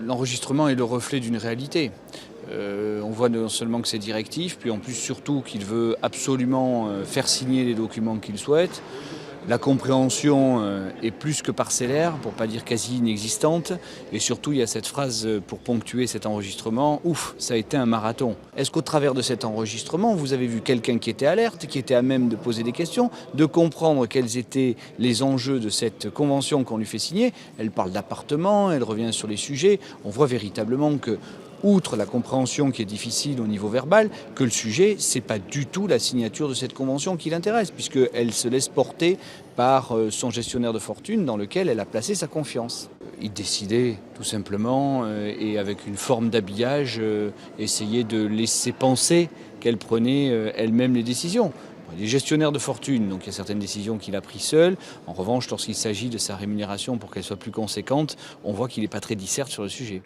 L'enregistrement est le reflet d'une réalité. On voit non seulement que c'est directif, puis en plus surtout qu'il veut absolument faire signer les documents qu'il souhaite. La compréhension est plus que parcellaire, pour ne pas dire quasi inexistante. Et surtout, il y a cette phrase pour ponctuer cet enregistrement, « Ouf, ça a été un marathon ». Est-ce qu'au travers de cet enregistrement, vous avez vu quelqu'un qui était alerte, qui était à même de poser des questions, de comprendre quels étaient les enjeux de cette convention qu'on lui fait signer? Elle parle d'appartement, elle revient sur les sujets. On voit véritablement que, outre la compréhension qui est difficile au niveau verbal, que le sujet, c'est pas du tout la signature de cette convention qui l'intéresse, puisqu'elle se laisse porter par son gestionnaire de fortune dans lequel elle a placé sa confiance. Il décidait tout simplement, et avec une forme d'habillage, essayer de laisser penser qu'elle prenait elle-même les décisions. Il est gestionnaire de fortune, donc il y a certaines décisions qu'il a prises seul. En revanche, lorsqu'il s'agit de sa rémunération pour qu'elle soit plus conséquente, on voit qu'il n'est pas très dissert sur le sujet.